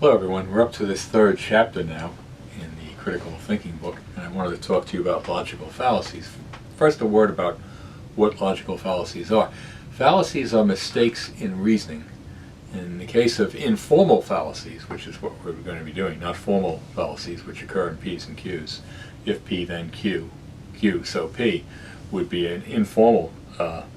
Hello everyone, we're up to this third chapter now in the critical thinking book, and I wanted to talk to you about logical fallacies. First, a word about what logical fallacies are. Fallacies are mistakes in reasoning. In the case of informal fallacies, which is what we're going to be doing, not formal fallacies which occur in P's and Q's. If P then Q, Q so P would be an informal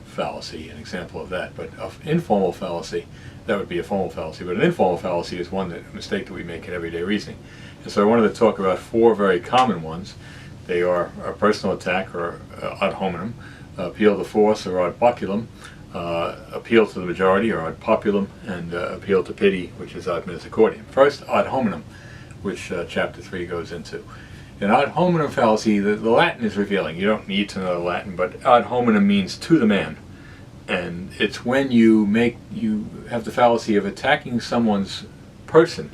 fallacy, an example of that. But an informal fallacy, that would be a formal fallacy, but an informal fallacy is a mistake that we make in everyday reasoning. And so I wanted to talk about four very common ones. They are a personal attack, or ad hominem, appeal to force, or ad baculum, appeal to the majority, or ad populum, and appeal to pity, which is ad misericordiam. First, ad hominem, which chapter 3 goes into. An ad hominem fallacy, the Latin is revealing. You don't need to know the Latin, but ad hominem means to the man. And it's when you have the fallacy of attacking someone's person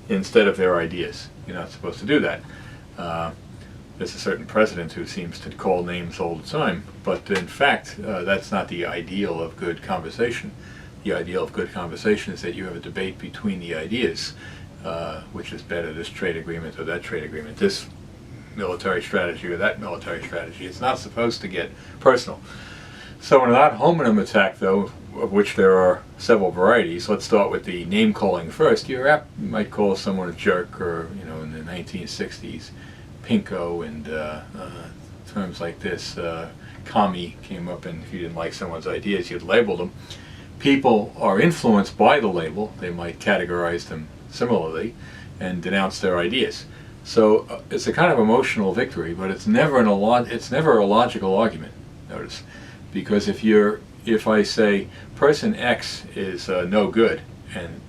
instead of their ideas. You're not supposed to do that. There's a certain president who seems to call names all the time, but in fact that's not the ideal of good conversation. The ideal of good conversation is that you have a debate between the ideas, which is better, this trade agreement or that trade agreement, this military strategy or that military strategy. It's not supposed to get personal. So in an ad hominem attack, though, of which there are several varieties, let's start with the name calling first. You might call someone a jerk, or in the 1960s, pinko and terms like this. Commie came up, and if you didn't like someone's ideas, you'd label them. People are influenced by the label. They might categorize them similarly and denounce their ideas. So it's a kind of emotional victory, but it's never a logical argument. Notice. Because if I say person X is no good, and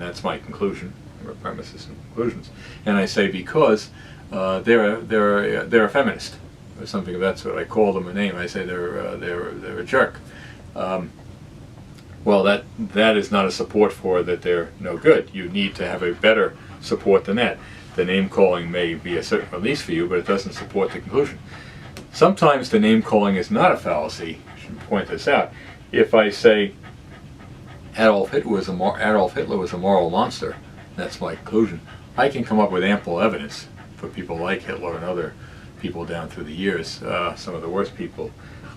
that's my conclusion, or premises and conclusions, and I say because they're a feminist or something of that sort, I call them a name. I say they're a jerk. Well, that is not a support for that they're no good. You need to have a better support than that. The name calling may be a certain release for you, but it doesn't support the conclusion. Sometimes the name calling is not a fallacy. I should point this out. If I say Adolf Hitler was a moral monster, that's my conclusion, I can come up with ample evidence for people like Hitler and other people down through the years, some of the worst people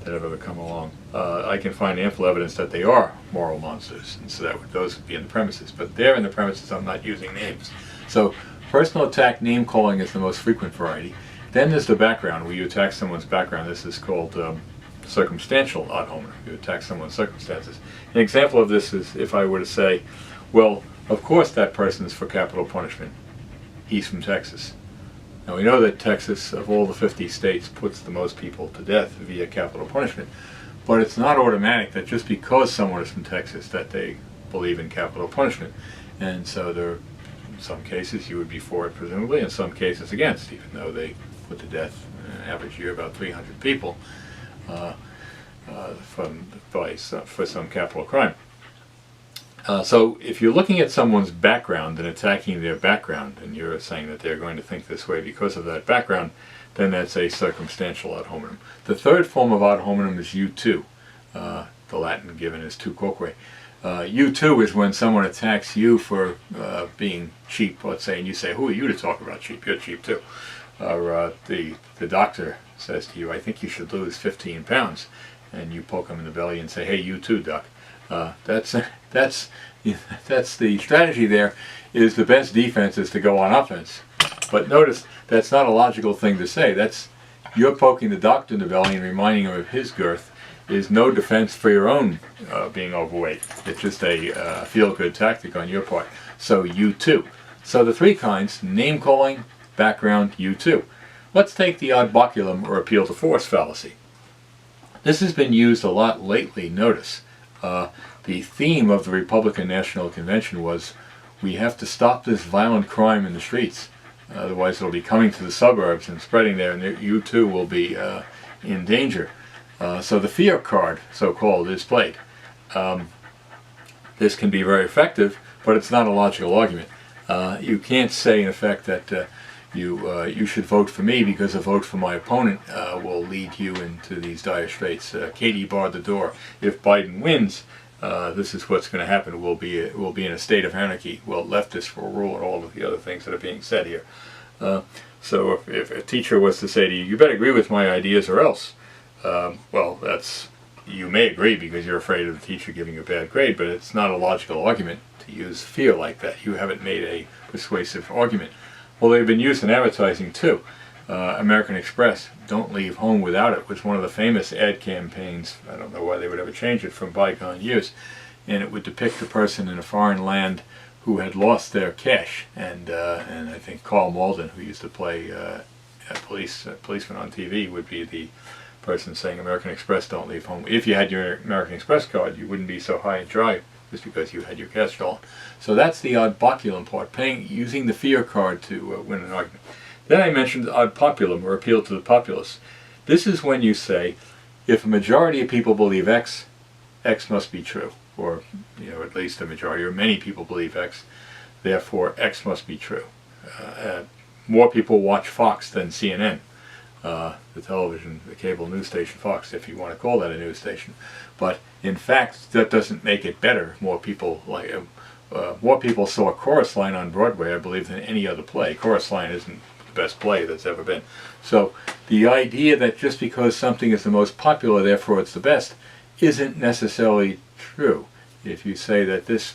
that have ever come along. I can find ample evidence that they are moral monsters, and so those would be in the premises. But there in the premises, I'm not using names. So personal attack name calling is the most frequent variety. Then there's the background, where you attack someone's background. This is called circumstantial ad hominem. You attack someone's circumstances. An example of this is if I were to say, well, of course that person is for capital punishment. He's from Texas. Now we know that Texas, of all the 50 states, puts the most people to death via capital punishment. But it's not automatic that just because someone is from Texas that they believe in capital punishment. And so in some cases you would be for it, presumably, in some cases against, even though they put to death an average year about 300 people for some capital crime. So if you're looking at someone's background and attacking their background, and you're saying that they're going to think this way because of that background, then that's a circumstantial ad hominem. The third form of ad hominem is U2. The Latin given is tu quoque. U2 is when someone attacks you for being cheap, let's say, and you say, who are you to talk about cheap? You're cheap too. Or the doctor says to you, I think you should lose 15 pounds. And you poke him in the belly and say, hey, you too, doc. That's the strategy there. Is the best defense is to go on offense. But notice, that's not a logical thing to say. You're poking the doctor in the belly and reminding him of his girth is no defense for your own being overweight. It's just a feel-good tactic on your part. So you too. So the three kinds: name calling, background, you too. Let's take the ad baculum, or appeal to force fallacy. This has been used a lot lately. Notice the theme of the Republican National Convention was, we have to stop this violent crime in the streets, otherwise it'll be coming to the suburbs and spreading there, and you too will be in danger. So the fear card, so-called, is played. This can be very effective, but it's not a logical argument. You can't say, in effect, that you should vote for me because a vote for my opponent will lead you into these dire straits. Katie barred the door. If Biden wins, this is what's going to happen. We'll be in a state of anarchy. Well, leftists will rule, and all of the other things that are being said here. So if a teacher was to say to you, you better agree with my ideas or else, well, you may agree because you're afraid of the teacher giving you a bad grade, but it's not a logical argument to use fear like that. You haven't made a persuasive argument. Well, they've been used in advertising too. American Express, "Don't leave home without it," was one of the famous ad campaigns. I don't know why they would ever change it from bygone years. And it would depict a person in a foreign land who had lost their cash. And I think Carl Malden, who used to play a policeman on TV, would be the person saying, "American Express, don't leave home." If you had your American Express card, you wouldn't be so high and dry just because you had your cash stolen. So that's the ad populum part, using the fear card to win an argument. Then I mentioned ad populum, or appeal to the populace. This is when you say, if a majority of people believe X, X must be true. Or, at least a majority, or many people believe X, therefore X must be true. More people watch Fox than CNN, the cable news station Fox, if you want to call that a news station. But in fact, that doesn't make it better. More people saw Chorus Line on Broadway, I believe, than any other play. Chorus Line isn't the best play that's ever been. So the idea that just because something is the most popular, therefore it's the best, isn't necessarily true. If you say that this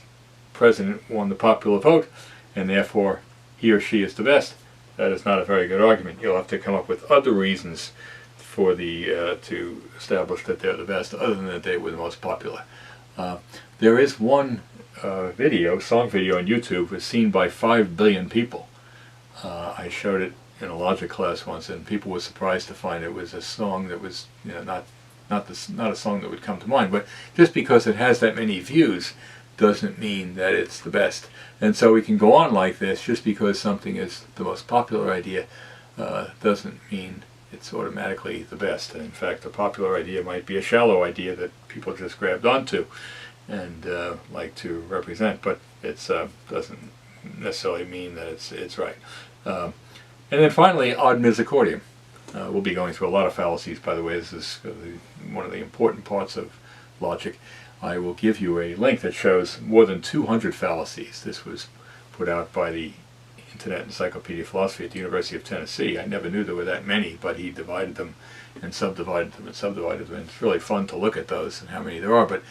president won the popular vote and therefore he or she is the best, that is not a very good argument. You'll have to come up with other reasons for to establish that they're the best, other than that they were the most popular. There is one song video on YouTube, was seen by 5 billion people. I showed it in a logic class once, and people were surprised to find it was a song that was not a song that would come to mind. But just because it has that many views doesn't mean that it's the best. And so we can go on like this. Just because something is the most popular idea doesn't mean it's automatically the best. And in fact, a popular idea might be a shallow idea that people just grabbed onto and like to represent, but it doesn't necessarily mean that it's right. And then finally, ad misericordiam. We'll be going through a lot of fallacies, by the way. This is one of the important parts of logic. I will give you a link that shows more than 200 fallacies. This was put out by the Internet Encyclopedia of Philosophy at the University of Tennessee. I never knew there were that many, but he divided them and subdivided them and subdivided them. And it's really fun to look at those and how many there are. But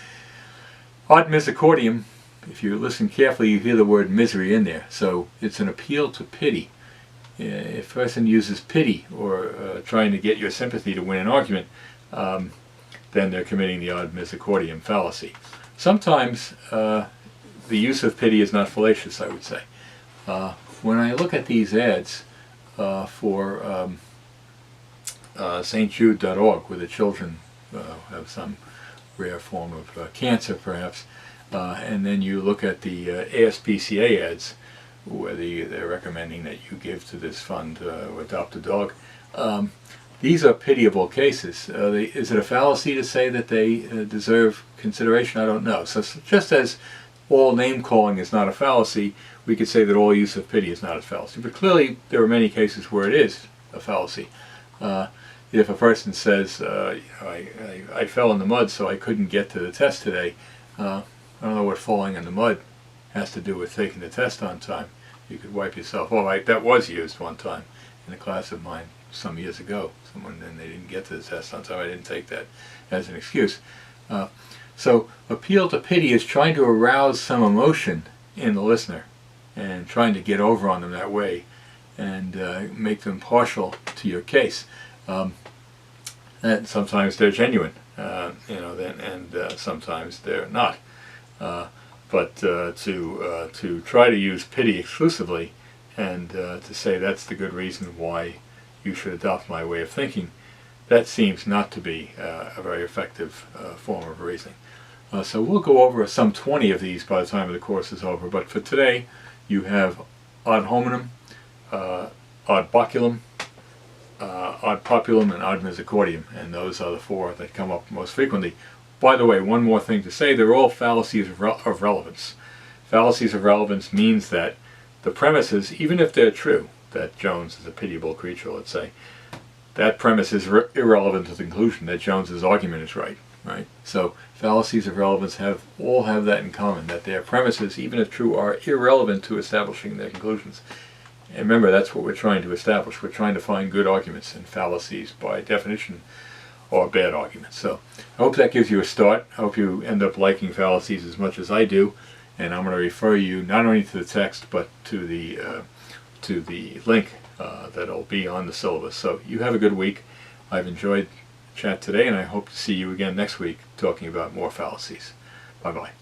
ad misericordiam, if you listen carefully, you hear the word misery in there. So it's an appeal to pity. If a person uses pity or trying to get your sympathy to win an argument, then they're committing the ad misericordiam fallacy. Sometimes the use of pity is not fallacious, I would say. When I look at these ads for stjude.org, where the children have some rare form of cancer, perhaps, and then you look at the ASPCA ads, where they're recommending that you give to this fund or adopt a dog. These are pitiable cases. Is it a fallacy to say that they deserve consideration? I don't know. So just as all name-calling is not a fallacy, we could say that all use of pity is not a fallacy. But clearly there are many cases where it is a fallacy. If a person says, I fell in the mud so I couldn't get to the test today, I don't know what falling in the mud has to do with taking the test on time. You could wipe yourself off. That was used one time in a class of mine some years ago. And they didn't get to the test on time. I didn't take that as an excuse. So appeal to pity is trying to arouse some emotion in the listener and trying to get over on them that way and make them partial to your case. And sometimes they're genuine, and sometimes they're not. But to try to use pity exclusively and to say that's the good reason why you should adopt my way of thinking, that seems not to be a very effective form of reasoning. So we'll go over some 20 of these by the time the course is over, but for today you have ad hominem, ad baculum, ad populum, and ad misericordiam, and those are the four that come up most frequently. By the way, one more thing to say, they're all fallacies of relevance. Fallacies of relevance means that the premises, even if they're true, that Jones is a pitiable creature, let's say, that premise is irrelevant to the conclusion that Jones's argument is right. right? So fallacies of relevance all have that in common, that their premises, even if true, are irrelevant to establishing their conclusions. And remember, that's what we're trying to establish. We're trying to find good arguments, and fallacies, by definition, are bad arguments. So I hope that gives you a start. I hope you end up liking fallacies as much as I do. And I'm going to refer you not only to the text, but to the link that'll be on the syllabus. So you have a good week. I've enjoyed the chat today, and I hope to see you again next week talking about more fallacies. Bye-bye.